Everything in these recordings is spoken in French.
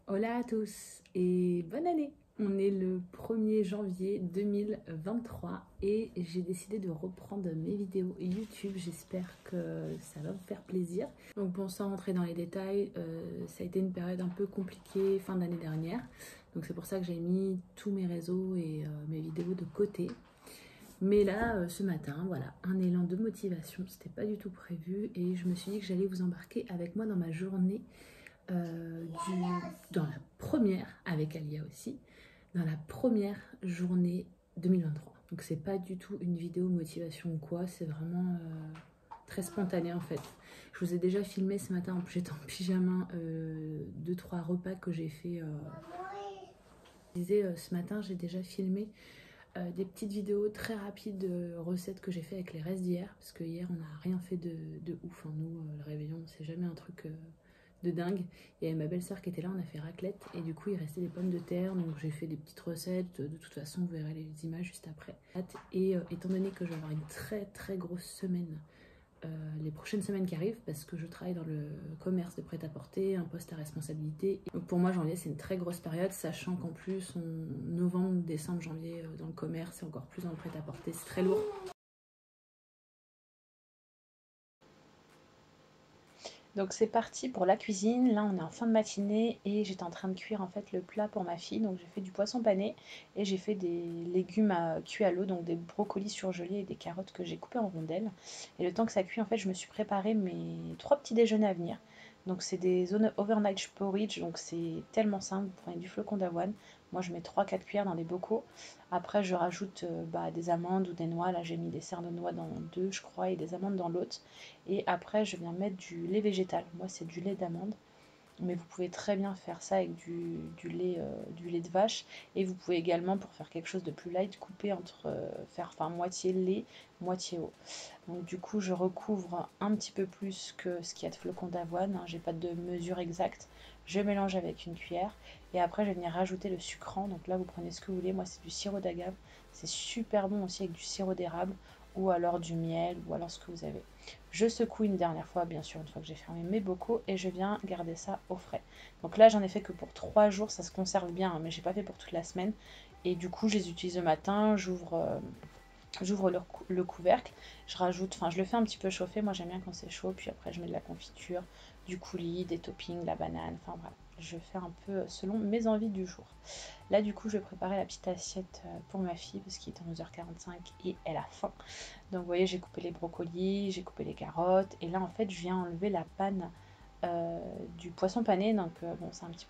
Hola à tous et bonne année! On est le 1er janvier 2023 et j'ai décidé de reprendre mes vidéos YouTube. J'espère que ça va vous faire plaisir. Donc bon, sans rentrer dans les détails, ça a été une période un peu compliquée fin d'année dernière. Donc c'est pour ça que j'ai mis tous mes réseaux et mes vidéos de côté. Mais là, ce matin, voilà, un élan de motivation, c'était pas du tout prévu et je me suis dit que j'allais vous embarquer avec moi dans ma journée. Dans la première, avec Alia aussi, dans la première journée 2023. Donc c'est pas du tout une vidéo motivation ou quoi, c'est vraiment très spontané en fait. Je vous ai déjà filmé ce matin, j'étais en pyjama, 2-3 repas que j'ai fait. Je disais, ce matin j'ai déjà filmé des petites vidéos très rapides de recettes que j'ai fait avec les restes d'hier, parce que hier on n'a rien fait de ouf, hein. Nous, le réveillon, c'est jamais un truc de dingue. Et ma belle-sœur qui était là, on a fait raclette et du coup il restait des pommes de terre, donc j'ai fait des petites recettes. De toute façon vous verrez les images juste après. Et étant donné que je vais avoir une très grosse semaine les prochaines semaines qui arrivent, parce que je travaille dans le commerce de prêt-à-porter, un poste à responsabilité. Donc pour moi janvier c'est une très grosse période, sachant qu'en plus novembre, décembre, janvier dans le commerce et encore plus dans le prêt-à-porter, c'est très lourd. Donc c'est parti pour la cuisine. Là on est en fin de matinée et j'étais en train de cuire en fait le plat pour ma fille. Donc j'ai fait du poisson pané et j'ai fait des légumes cuits à l'eau, donc des brocolis surgelés et des carottes que j'ai coupées en rondelles. Et le temps que ça cuit en fait je me suis préparé mes 3 petits déjeuners à venir. Donc c'est des overnight porridge, donc c'est tellement simple. Vous prenez du flocon d'avoine. Moi je mets 3-4 cuillères dans des bocaux. Après je rajoute des amandes ou des noix. Là j'ai mis des cernes de noix dans deux je crois et des amandes dans l'autre. Et après, je viens mettre du lait végétal. Moi, c'est du lait d'amande. Mais vous pouvez très bien faire ça avec du lait de vache. Et vous pouvez également, pour faire quelque chose de plus light, couper entre, faire enfin, moitié lait, moitié eau. Donc du coup, je recouvre un petit peu plus que ce qu'il y a de flocons d'avoine. J'ai pas de mesure exacte. Je mélange avec une cuillère. Et après, je vais venir rajouter le sucrant. Donc là, vous prenez ce que vous voulez. Moi, c'est du sirop d'agave. C'est super bon aussi avec du sirop d'érable ou alors du miel ou alors ce que vous avez. Je secoue une dernière fois, bien sûr, une fois que j'ai fermé mes bocaux et je viens garder ça au frais. Donc là, j'en ai fait que pour 3 jours. Ça se conserve bien, hein, mais j'ai pas fait pour toute la semaine. Et du coup, je les utilise le matin. J'ouvre le couvercle, je rajoute, enfin je le fais un petit peu chauffer, moi j'aime bien quand c'est chaud, puis après je mets de la confiture, du coulis, des toppings, la banane, enfin voilà, je fais un peu selon mes envies du jour. Là du coup je vais préparer la petite assiette pour ma fille parce qu'il est 11h45 et elle a faim. Donc vous voyez j'ai coupé les brocolis, j'ai coupé les carottes et là en fait je viens enlever la panne du poisson pané. Donc bon c'est un petit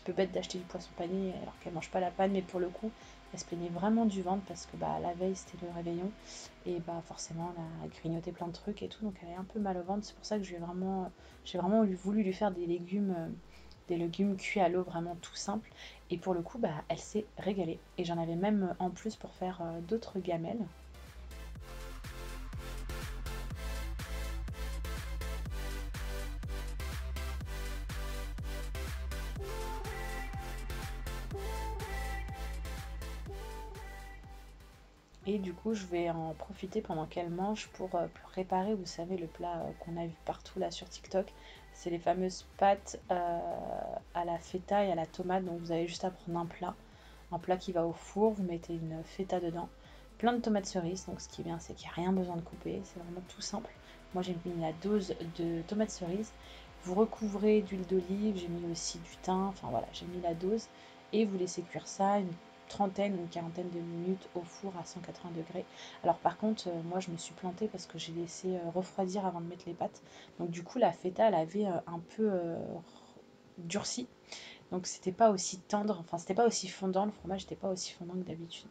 peu bête d'acheter du poisson pané alors qu'elle mange pas la panne, mais pour le coup elle se plaignait vraiment du ventre parce que bah, la veille c'était le réveillon et bah forcément elle a grignoté plein de trucs et tout, donc elle est un peu mal au ventre. C'est pour ça que j'ai vraiment voulu lui faire des légumes cuits à l'eau vraiment tout simple. Et pour le coup bah elle s'est régalée et j'en avais même en plus pour faire d'autres gamelles. Et du coup, je vais en profiter pendant qu'elle mange pour préparer, vous savez, le plat qu'on a vu partout là sur TikTok. C'est les fameuses pâtes à la feta et à la tomate. Donc vous avez juste à prendre un plat qui va au four. Vous mettez une feta dedans, plein de tomates cerises. Donc ce qui est bien, c'est qu'il n'y a rien besoin de couper. C'est vraiment tout simple. Moi, j'ai mis la dose de tomates cerises. Vous recouvrez d'huile d'olive. J'ai mis aussi du thym. Enfin voilà, j'ai mis la dose. Et vous laissez cuire ça une trentaine ou une quarantaine de minutes au four à 180 degrés. Alors par contre, moi je me suis plantée parce que j'ai laissé refroidir avant de mettre les pâtes. Donc du coup la feta elle avait un peu durci. Donc c'était pas aussi tendre, enfin c'était pas aussi fondant, le fromage n'était pas aussi fondant que d'habitude.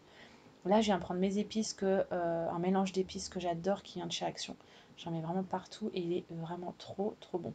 Là je viens prendre mes épices, un mélange d'épices que j'adore qui vient de chez Action. J'en mets vraiment partout et il est vraiment trop bon.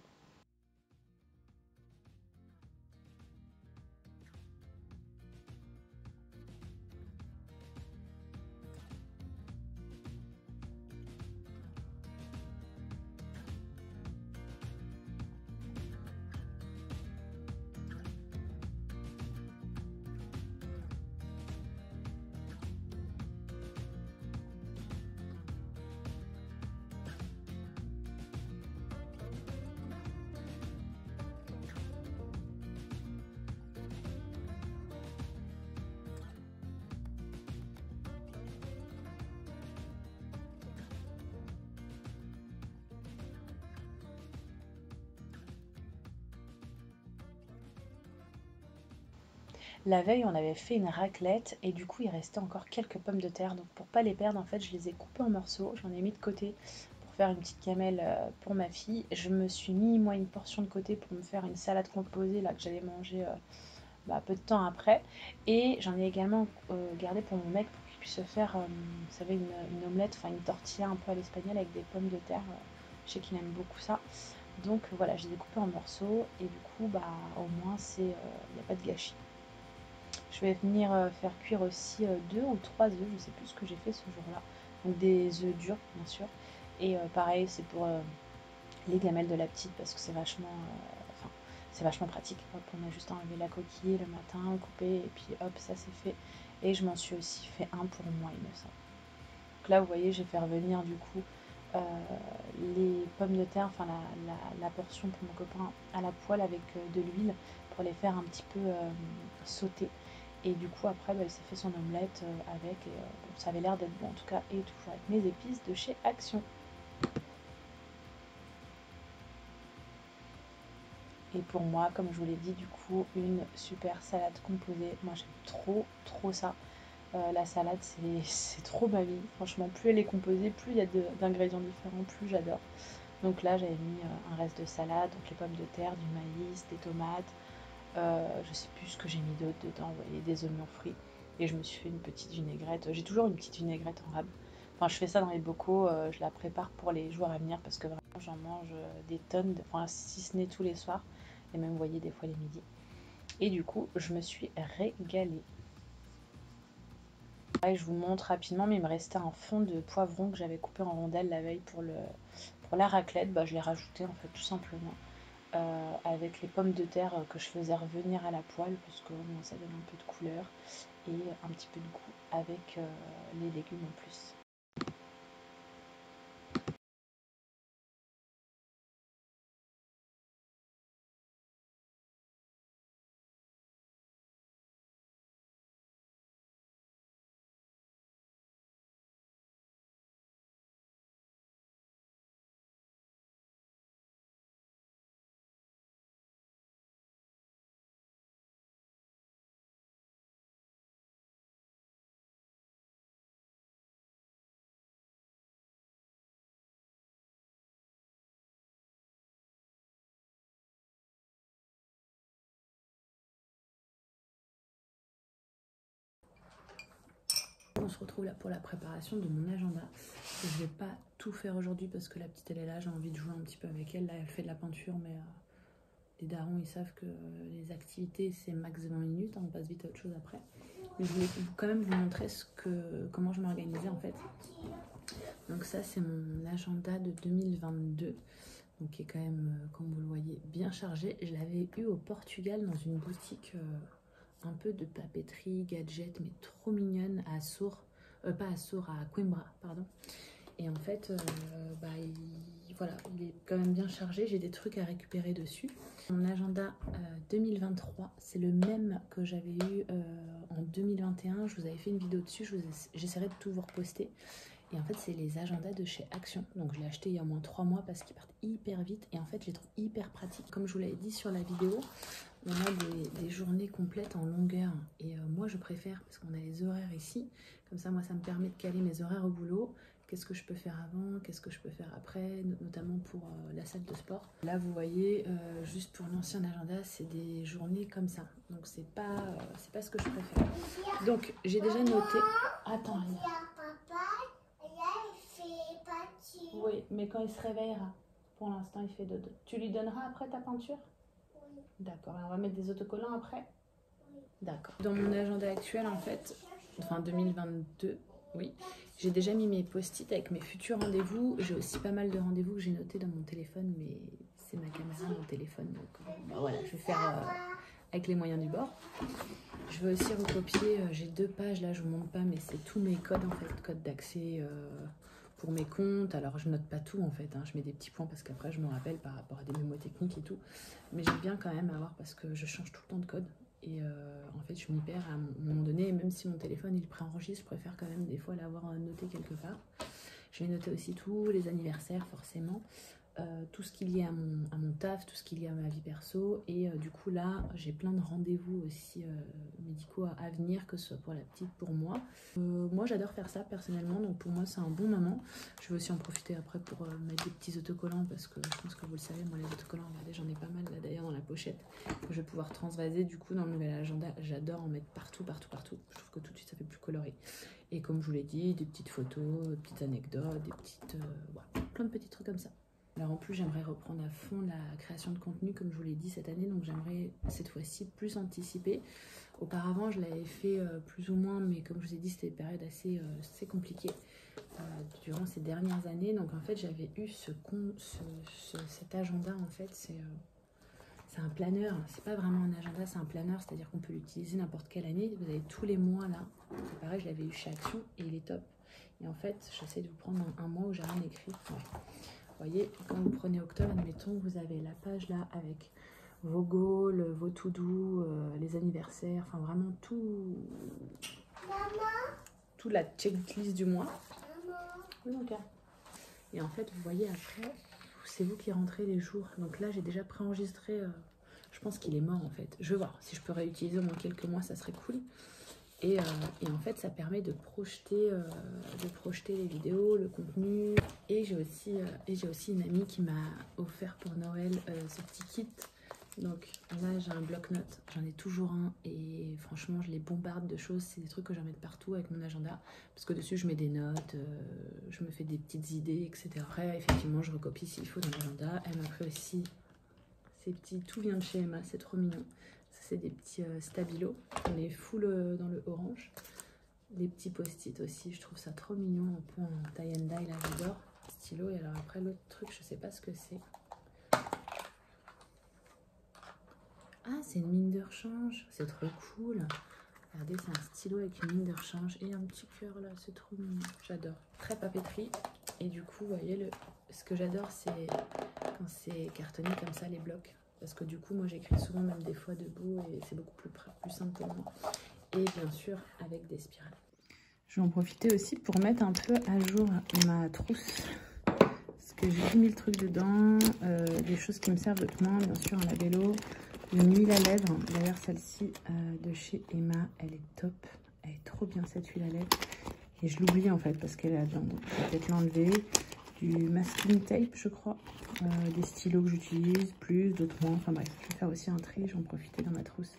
La veille, on avait fait une raclette et du coup, il restait encore quelques pommes de terre. Donc, pour pas les perdre, en fait, je les ai coupées en morceaux. J'en ai mis de côté pour faire une petite gamelle pour ma fille. Je me suis mis, moi, une portion de côté pour me faire une salade composée là que j'allais manger peu de temps après. Et j'en ai également gardé pour mon mec pour qu'il puisse se faire, vous savez, une omelette, enfin une tortilla un peu à l'espagnol avec des pommes de terre. Je sais qu'il aime beaucoup ça. Donc voilà, je les ai coupés en morceaux et du coup, au moins, il n'y a pas de gâchis. Je vais venir faire cuire aussi 2 ou 3 œufs, je sais plus ce que j'ai fait ce jour-là. Donc des œufs durs, bien sûr. Et pareil, c'est pour les gamelles de la petite parce que c'est vachement pratique. Hop, on a juste enlevé la coquille le matin, coupé et puis hop, ça c'est fait. Et je m'en suis aussi fait un pour moi, il me semble. Donc là, vous voyez, je vais faire venir du coup euh, les pommes de terre, enfin la portion pour mon copain à la poêle avec de l'huile pour les faire un petit peu sauter. Et du coup, après, il s'est fait son omelette avec. Et, bon, ça avait l'air d'être bon en tout cas. Et toujours avec mes épices de chez Action. Et pour moi, comme je vous l'ai dit, du coup, une super salade composée. Moi, j'aime trop, trop ça. La salade, c'est trop ma vie. Franchement, plus elle est composée, plus il y a d'ingrédients différents, plus j'adore. Donc là, j'avais mis un reste de salade, donc les pommes de terre, du maïs, des tomates. Je sais plus ce que j'ai mis d'autre dedans, vous voyez, des oignons frits. Et je me suis fait une petite vinaigrette. J'ai toujours une petite vinaigrette en rab. Enfin, je fais ça dans les bocaux, je la prépare pour les jours à venir parce que vraiment, j'en mange des tonnes, enfin, si ce n'est tous les soirs. Et même, vous voyez, des fois les midis. Et du coup, je me suis régalée. Je vous montre rapidement, mais il me restait un fond de poivron que j'avais coupé en rondelles la veille pour la raclette. Je l'ai rajouté en fait tout simplement avec les pommes de terre que je faisais revenir à la poêle parce que ça donne un peu de couleur et un petit peu de goût avec les légumes en plus. On se retrouve là pour la préparation de mon agenda. Je ne vais pas tout faire aujourd'hui parce que la petite elle est là, j'ai envie de jouer un petit peu avec elle. Là elle fait de la peinture mais les darons ils savent que les activités c'est max 20 minutes, on passe vite à autre chose après. Mais je voulais quand même vous montrer comment je m'organisais en fait. Donc ça c'est mon agenda de 2022. Donc qui est quand même, comme vous le voyez, bien chargé. Je l'avais eu au Portugal dans une boutique un peu de papeterie, gadget, mais trop mignonne à Sour, pas à Sour, à Coimbra, pardon. Et en fait, voilà, il est quand même bien chargé. J'ai des trucs à récupérer dessus. Mon agenda 2023, c'est le même que j'avais eu en 2021. Je vous avais fait une vidéo dessus. J'essaierai de tout vous reposter. Et en fait, c'est les agendas de chez Action. Donc, je l'ai acheté il y a au moins 3 mois parce qu'ils partent hyper vite. Et en fait, je les trouve hyper pratiques. Comme je vous l'avais dit sur la vidéo, on a des journées complètes en longueur. Et moi, je préfère parce qu'on a les horaires ici. Comme ça, moi, ça me permet de caler mes horaires au boulot. Qu'est-ce que je peux faire avant, qu'est-ce que je peux faire après, notamment pour la salle de sport. Là, vous voyez, juste pour l'ancien agenda, c'est des journées comme ça. Donc, c'est pas ce que je préfère. Donc, j'ai déjà noté... Attends, oui, mais quand il se réveillera, pour l'instant il fait dodo. Tu lui donneras après ta peinture? Oui. D'accord, on va mettre des autocollants après? Oui. D'accord. Dans mon agenda actuel en fait, enfin 2022, oui, j'ai déjà mis mes post-it avec mes futurs rendez-vous. J'ai aussi pas mal de rendez-vous que j'ai notés dans mon téléphone, mais c'est ma caméra, mon téléphone. Donc voilà, je vais faire avec les moyens du bord. Je vais aussi recopier, j'ai 2 pages là, je vous montre pas, mais c'est tous mes codes en fait, codes d'accès pour mes comptes. Alors je note pas tout en fait, hein. Je mets des petits points parce qu'après je me rappelle par rapport à des mémotechniques et tout. Mais j'aime bien quand même avoir parce que je change tout le temps de code. Et en fait je m'y perds à un moment donné, même si mon téléphone il préenregistre, je préfère quand même des fois l'avoir noté quelque part. Je vais noter aussi tous les anniversaires forcément. tout ce qu'il y a à mon taf, tout ce qu'il y a à ma vie perso. Et du coup là, j'ai plein de rendez-vous aussi médicaux à venir, que ce soit pour la petite, pour moi. Moi j'adore faire ça personnellement, donc pour moi c'est un bon moment. Je vais aussi en profiter après pour mettre des petits autocollants, parce que je pense que vous le savez, moi les autocollants, regardez, j'en ai pas mal là d'ailleurs dans la pochette, que je vais pouvoir transvaser du coup dans le nouvel agenda. J'adore en mettre partout, partout, partout. Je trouve que tout de suite ça fait plus coloré. Et comme je vous l'ai dit, des petites photos, des petites anecdotes, des petites... voilà, plein de petits trucs comme ça. Alors en plus j'aimerais reprendre à fond la création de contenu comme je vous l'ai dit cette année, donc j'aimerais cette fois-ci plus anticiper. Auparavant je l'avais fait plus ou moins, mais comme je vous ai dit c'était une période assez compliquée durant ces dernières années. Donc en fait j'avais eu cet agenda, en fait c'est un planeur, c'est pas vraiment un agenda, c'est un planeur, c'est-à-dire qu'on peut l'utiliser n'importe quelle année. Vous avez tous les mois là, c'est pareil, je l'avais eu chez Action et il est top. Et en fait j'essaie de vous prendre un mois où j'ai rien écrit. Ouais. Vous voyez, quand vous prenez octobre, admettons, vous avez la page là avec vos goals, vos to-do, les anniversaires, enfin vraiment tout la checklist du mois. Oui, donc, et en fait, vous voyez après, c'est vous qui rentrez les jours. Donc là, j'ai déjà préenregistré, je pense qu'il est mort en fait. Je vais voir, si je peux réutiliser au moins quelques mois, ça serait cool. Et en fait, ça permet de projeter les vidéos, le contenu. Et j'ai aussi une amie qui m'a offert pour Noël ce petit kit. Donc là, j'ai un bloc-notes, j'en ai toujours un. Et franchement, je les bombarde de choses. C'est des trucs que j'en mets partout avec mon agenda. Parce que dessus, je mets des notes, je me fais des petites idées, etc. Après, effectivement, je recopie s'il faut dans l'agenda. Elle m'a fait aussi ces petits... Tout vient de chez Emma, c'est trop mignon. C'est des petits stabilos, on est full dans le orange. Les petits post-it aussi, je trouve ça trop mignon, un peu en tie and dye, là j'adore. Stylo, et alors après l'autre truc, je sais pas ce que c'est. Ah, c'est une mine de rechange, c'est trop cool. Regardez, c'est un stylo avec une mine de rechange et un petit cœur là, c'est trop mignon, j'adore. Très papeterie, et du coup, vous voyez, ce que j'adore, c'est quand c'est cartonné comme ça, les blocs. Parce que du coup, moi, j'écris souvent même des fois debout et c'est beaucoup plus simple pour moi. Et bien sûr, avec des spirales. Je vais en profiter aussi pour mettre un peu à jour ma trousse. Parce que j'ai 10 000 trucs dedans. Des choses qui me servent de moins, bien sûr, un labello. Une huile à lèvres. D'ailleurs, celle-ci de chez Emma, elle est top. Elle est trop bien, cette huile à lèvres. Et je l'oublie en fait parce qu'elle est là-dedans. Donc, je vais peut-être l'enlever. Du masking tape, je crois. Des stylos que j'utilise, plus, d'autres moins. Enfin bref, je vais faire aussi un tri, j'en profiter dans ma trousse.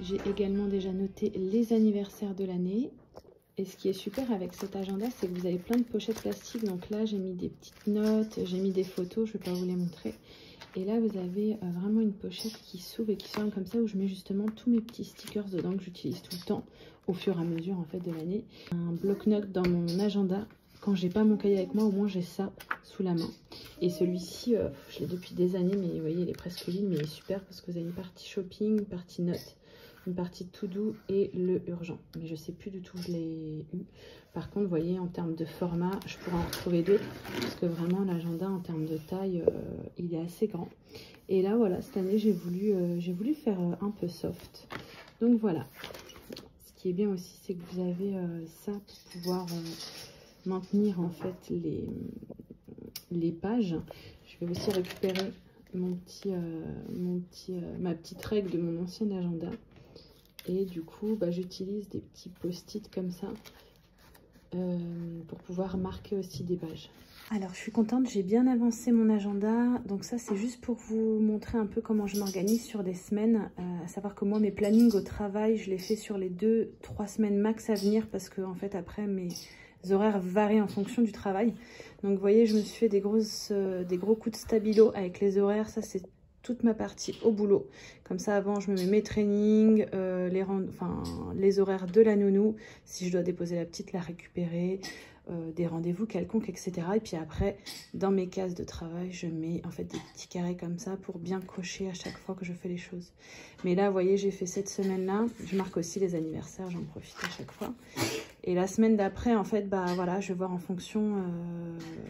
J'ai également déjà noté les anniversaires de l'année. Et ce qui est super avec cet agenda, c'est que vous avez plein de pochettes plastiques. Donc là, j'ai mis des petites notes, j'ai mis des photos, je ne vais pas vous les montrer. Et là, vous avez vraiment une pochette qui s'ouvre et qui s'ouvre comme ça, où je mets justement tous mes petits stickers dedans que j'utilise tout le temps, au fur et à mesure en fait de l'année. Un bloc-notes dans mon agenda. Quand j'ai pas mon cahier avec moi, au moins j'ai ça sous la main. Et celui-ci, je l'ai depuis des années, mais vous voyez, il est presque vide, mais il est super parce que vous avez une partie shopping, une partie notes, une partie to do et le urgent. Mais je sais plus du tout où je l'ai eu. Par contre, vous voyez, en termes de format, je pourrais en retrouver d'autres parce que vraiment l'agenda en termes de taille, il est assez grand. Et là, voilà, cette année, j'ai voulu faire un peu soft. Donc voilà. Ce qui est bien aussi, c'est que vous avez ça pour pouvoir maintenir en fait les pages. Je vais aussi récupérer ma petite règle de mon ancien agenda. Et du coup, j'utilise des petits post-it comme ça pour pouvoir marquer aussi des pages. Alors, je suis contente, j'ai bien avancé mon agenda. Donc ça, c'est juste pour vous montrer un peu comment je m'organise sur des semaines. À savoir que moi, mes plannings au travail, je les fais sur les 2-3 semaines max à venir parce que en fait, après, mes horaires varient en fonction du travail. Donc, vous voyez, je me suis fait des gros coups de stabilo avec les horaires. Ça, c'est toute ma partie au boulot. Comme ça, avant, je me mets mes trainings, les horaires de la nounou, si je dois déposer la petite, la récupérer, des rendez-vous quelconques, etc. Et puis après, dans mes cases de travail, je mets en fait des petits carrés comme ça pour bien cocher à chaque fois que je fais les choses. Mais là, vous voyez, j'ai fait cette semaine-là. Je marque aussi les anniversaires, j'en profite à chaque fois. Et la semaine d'après, en fait, voilà, je vais voir en fonction,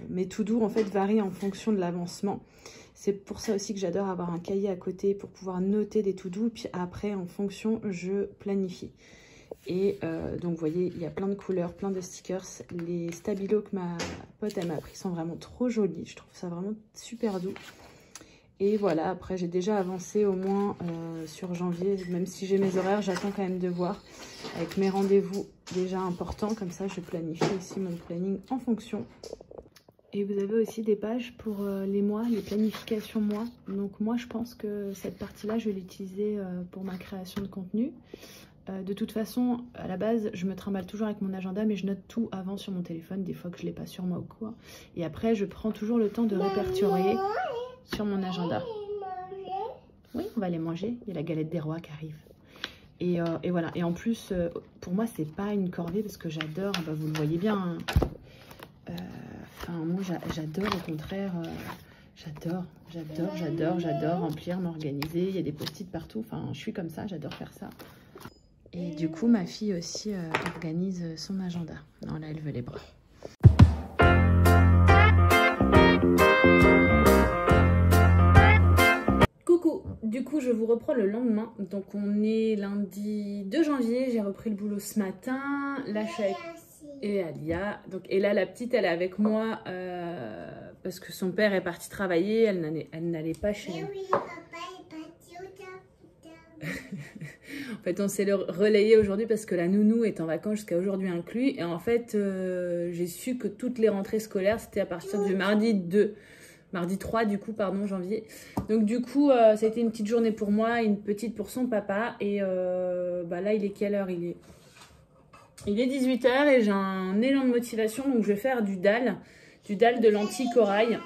mes to-do en fait varient en fonction de l'avancement. C'est pour ça aussi que j'adore avoir un cahier à côté pour pouvoir noter des to-do. Puis après, en fonction, je planifie. Et donc, vous voyez, il y a plein de couleurs, plein de stickers. Les stabilos que ma pote, elle m'a pris sont vraiment trop jolis. Je trouve ça vraiment super doux. Et voilà, après, j'ai déjà avancé au moins sur janvier. Même si j'ai mes horaires, j'attends quand même de voir avec mes rendez-vous déjà importants. Comme ça, je planifie aussi mon planning en fonction. Et vous avez aussi des pages pour les mois, les planifications mois. Donc moi, je pense que cette partie-là, je vais l'utiliser pour ma création de contenu. De toute façon, à la base, je me trimballe toujours avec mon agenda, mais je note tout avant sur mon téléphone, des fois que je ne l'ai pas sur moi ou quoi. Et après, je prends toujours le temps de répertorier sur mon agenda. Oui, on va aller manger. Il y a la galette des rois qui arrive. Et voilà. Et en plus, pour moi, c'est pas une corvée parce que j'adore, vous le voyez bien, hein. Moi, j'adore au contraire, j'adore remplir, m'organiser. Il y a des post-it partout. Enfin, je suis comme ça, j'adore faire ça. Et du coup, ma fille aussi organise son agenda. Non, là, elle veut les bras. Coucou, du coup, je vous reprends le lendemain. Donc, on est lundi 2 janvier. J'ai repris le boulot ce matin. Là, je suis avec... Et Alia. Donc, et là, la petite, elle est avec moi parce que son père est parti travailler. Elle n'allait pas chez nous. Oui, papa est parti au taf. En fait, on s'est relayé aujourd'hui parce que la nounou est en vacances jusqu'à aujourd'hui inclus. Et en fait, j'ai su que toutes les rentrées scolaires, c'était à partir du mardi 3 du coup, pardon, janvier. Donc du coup, ça a été une petite journée pour moi, une petite pour son papa. Et là, il est quelle heure? Il est 18 h et j'ai un élan de motivation, donc je vais faire du dalle de lentilles corail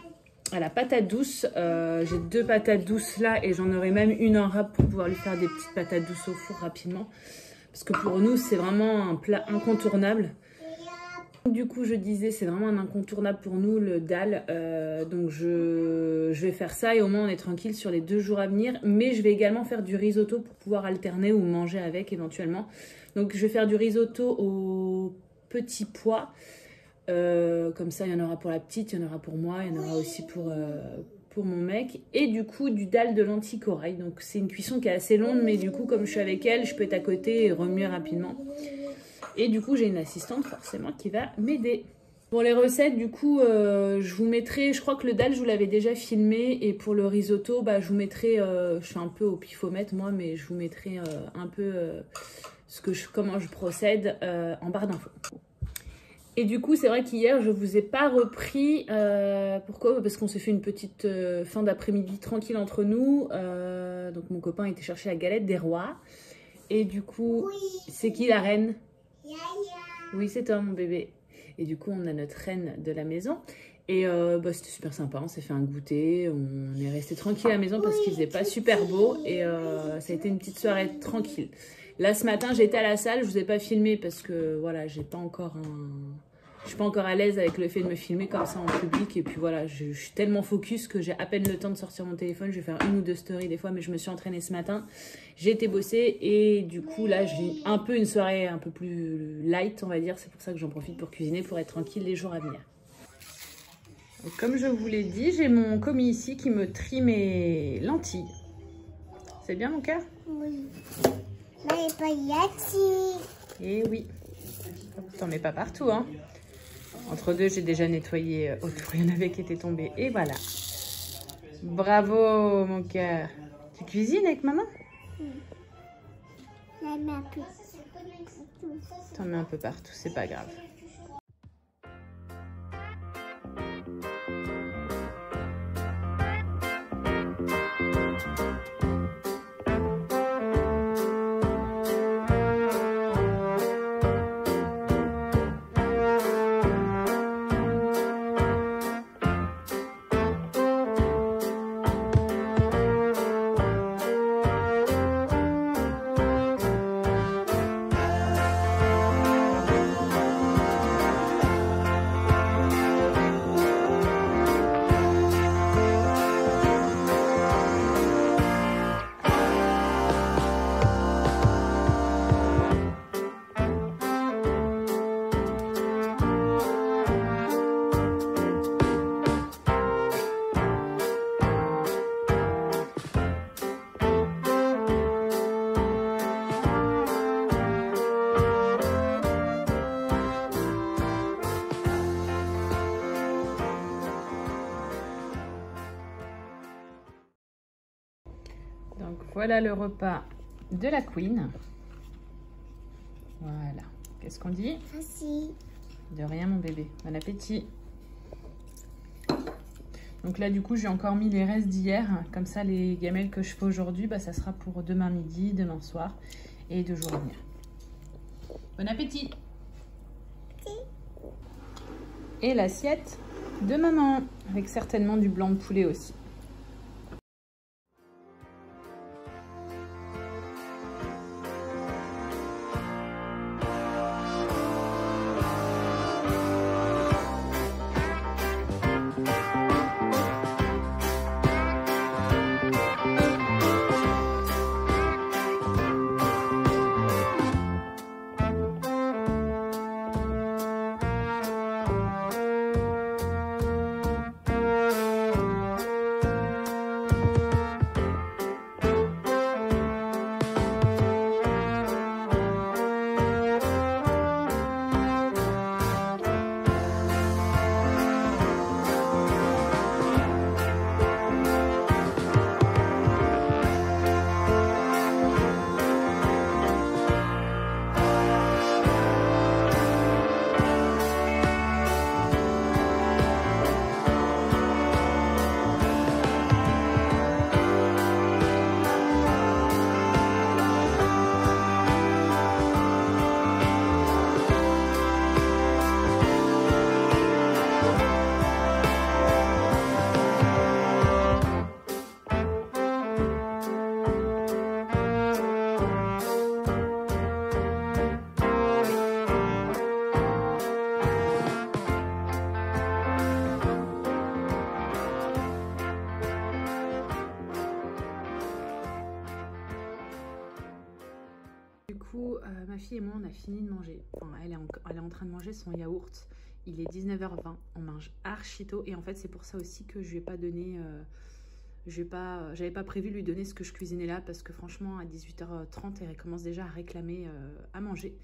à la patate douce. J'ai 2 patates douces là et j'en aurai même une en râpe pour pouvoir lui faire des petites patates douces au four rapidement. Parce que pour nous, c'est vraiment un plat incontournable. Du coup, je disais, c'est vraiment un incontournable pour nous, le dalle. Donc, je vais faire ça et au moins, on est tranquille sur les 2 jours à venir. Mais je vais également faire du risotto pour pouvoir alterner ou manger avec éventuellement. Donc, je vais faire du risotto aux petits pois. Comme ça, il y en aura pour la petite, il y en aura pour moi, il y en aura aussi pour mon mec. Et du coup, du dalle de lentilles corail. Donc, c'est une cuisson qui est assez longue, mais du coup, comme je suis avec elle, je peux être à côté et remuer rapidement. Et du coup, j'ai une assistante forcément qui va m'aider. Pour les recettes, du coup, je vous mettrai, je crois que le dalle, je vous l'avais déjà filmé. Et pour le risotto, je vous mettrai, je suis un peu au pifomètre moi, mais je vous mettrai un peu comment je procède en barre d'infos. Et du coup, c'est vrai qu'hier, je ne vous ai pas repris. Pourquoi? Parce qu'on s'est fait une petite fin d'après-midi tranquille entre nous. Donc, mon copain était chercher la galette des rois. Et du coup, c'est qui la reine? Yaya. Oui, c'est toi, mon bébé. Et du coup, on a notre reine de la maison. Et c'était super sympa, on s'est fait un goûter, on est resté tranquille à la maison parce qu'il faisait pas super beau et ça a été une petite soirée tranquille. Là, ce matin, j'étais à la salle, je vous ai pas filmé parce que voilà, je suis pas encore à l'aise avec le fait de me filmer comme ça en public. Et puis voilà, je suis tellement focus que j'ai à peine le temps de sortir mon téléphone. Je vais faire 1 ou 2 stories des fois, mais je me suis entraînée ce matin. J'ai été bosser et du coup, là, j'ai un peu une soirée un peu plus light, on va dire. C'est pour ça que j'en profite pour cuisiner, pour être tranquille les jours à venir. Et comme je vous l'ai dit, j'ai mon commis ici qui me trie mes lentilles. C'est bien, mon cœur? Oui. Mais pas ici. Eh oui. T'en mets pas partout, hein. Entre deux, j'ai déjà nettoyé autour. Il y en avait qui étaient tombés. Et voilà. Bravo, mon cœur. Tu cuisines avec maman? La mets un peu. T'en mets un peu partout, c'est pas grave. Donc voilà le repas de la Queen. Voilà. Qu'est-ce qu'on dit? Merci. De rien, mon bébé. Bon appétit. Donc là, du coup, j'ai encore mis les restes d'hier. Comme ça, les gamelles que je fais aujourd'hui, ça sera pour demain midi, demain soir et 2 jours à venir. Bon appétit. Et l'assiette de maman, avec certainement du blanc de poulet aussi. Du coup, ma fille et moi, on a fini de manger. Enfin, elle est en train de manger son yaourt. Il est 19h20. On mange archi tôt. Et en fait, c'est pour ça aussi que je lui ai pas donné... j'avais pas prévu de lui donner ce que je cuisinais là. Parce que franchement, à 18h30, elle commence déjà à réclamer à manger.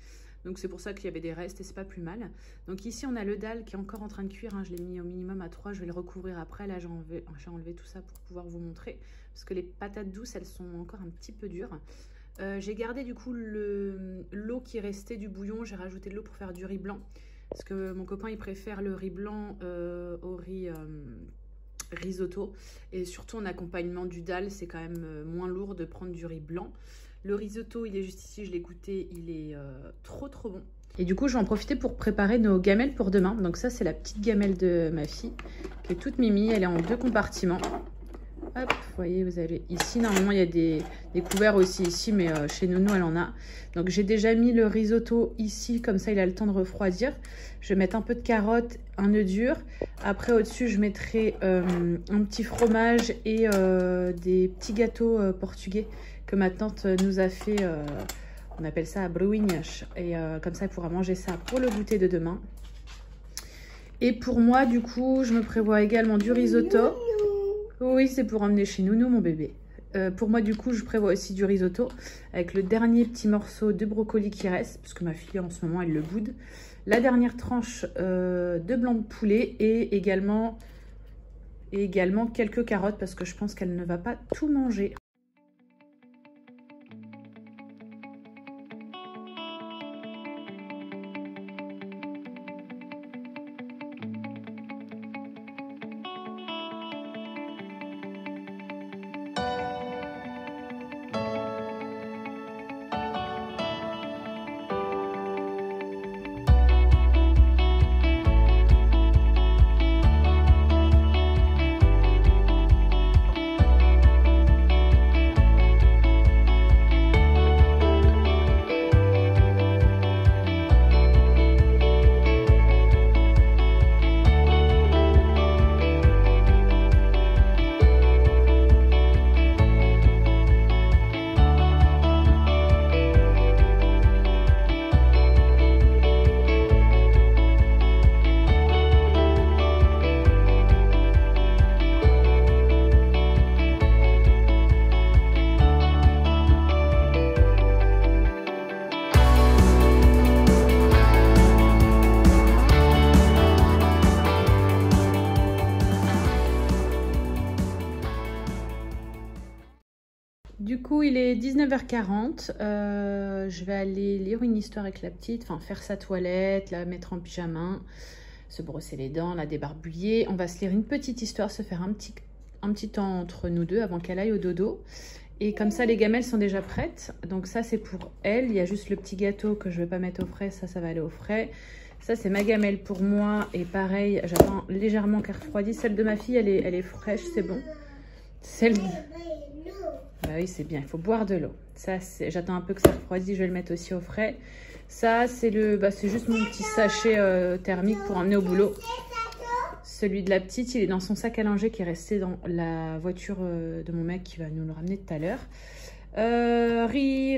Donc c'est pour ça qu'il y avait des restes et c'est pas plus mal. Donc ici, on a le dalle qui est encore en train de cuire. Hein. Je l'ai mis au minimum à 3. Je vais le recouvrir après. Là, j'ai enlevé tout ça pour pouvoir vous montrer. Parce que les patates douces, elles sont encore un petit peu dures. J'ai gardé du coup l'eau qui restait du bouillon. J'ai rajouté de l'eau pour faire du riz blanc. Parce que mon copain, il préfère le riz blanc au riz risotto. Et surtout en accompagnement du dalle, c'est quand même moins lourd de prendre du riz blanc. Le risotto, il est juste ici, je l'ai goûté, il est trop bon. Et du coup, je vais en profiter pour préparer nos gamelles pour demain. Donc ça, c'est la petite gamelle de ma fille, qui est toute mimi. Elle est en 2 compartiments. Hop, vous voyez, vous avez ici, normalement, il y a des couverts aussi ici, mais chez Nounou, elle en a. Donc j'ai déjà mis le risotto ici, comme ça, il a le temps de refroidir. Je vais mettre un peu de carottes, un œuf dur. Après, au-dessus, je mettrai un petit fromage et des petits gâteaux portugais que ma tante nous a fait. On appelle ça bruinhas. Et comme ça, elle pourra manger ça pour le goûter de demain. Et pour moi, du coup, je me prévois également du risotto. Oui, c'est pour emmener chez Nounou, mon bébé. Pour moi, du coup, je prévois aussi du risotto avec le dernier petit morceau de brocoli qui reste, parce que ma fille, en ce moment, elle le boude. La dernière tranche de blanc de poulet et également quelques carottes, parce que je pense qu'elle ne va pas tout manger. Du coup, il est 19h40. Je vais aller lire une histoire avec la petite, enfin faire sa toilette, la mettre en pyjama, se brosser les dents, la débarbouiller. On va se lire une petite histoire, se faire un petit temps entre nous deux avant qu'elle aille au dodo. Et comme ça, les gamelles sont déjà prêtes. Donc ça, c'est pour elle. Il y a juste le petit gâteau que je ne vais pas mettre au frais. Ça va aller au frais. Ça, c'est ma gamelle pour moi. Et pareil, j'attends légèrement qu'elle refroidisse. Celle de ma fille, elle est fraîche, c'est bon. Celle de... Bah oui, c'est bien, il faut boire de l'eau. Ça, j'attends un peu que ça refroidisse, je vais le mettre aussi au frais. Ça, c'est juste mon petit sachet thermique pour emmener au boulot. Celui de la petite, il est dans son sac à langer qui est resté dans la voiture de mon mec qui va nous le ramener tout à l'heure.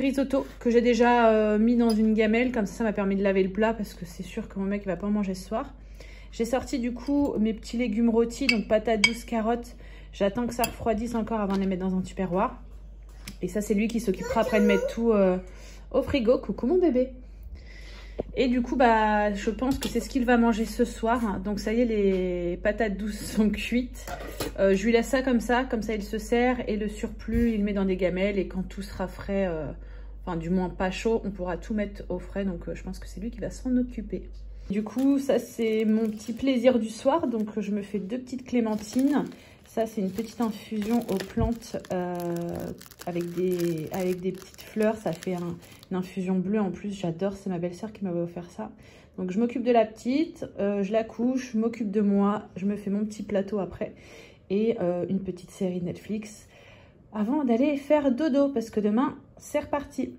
Risotto que j'ai déjà mis dans une gamelle, comme ça m'a permis de laver le plat parce que c'est sûr que mon mec ne va pas manger ce soir. J'ai sorti du coup mes petits légumes rôtis, donc patates douces, carottes. J'attends que ça refroidisse encore avant de les mettre dans un tupperware. Et ça, c'est lui qui s'occupera après de mettre tout au frigo. Coucou mon bébé. Et du coup, bah, je pense que c'est ce qu'il va manger ce soir. Donc ça y est, les patates douces sont cuites. Je lui laisse ça, comme ça il se sert. Et le surplus, il le met dans des gamelles. Et quand tout sera frais, enfin du moins pas chaud, on pourra tout mettre au frais. Donc je pense que c'est lui qui va s'en occuper. Du coup, ça c'est mon petit plaisir du soir. Donc je me fais 2 petites clémentines. Ça, c'est une petite infusion aux plantes avec des petites fleurs. Ça fait une infusion bleue en plus. J'adore, c'est ma belle-sœur qui m'avait offert ça. Donc, je m'occupe de la petite, je la couche, je m'occupe de moi. Je me fais mon petit plateau après. Et une petite série Netflix avant d'aller faire dodo parce que demain, c'est reparti.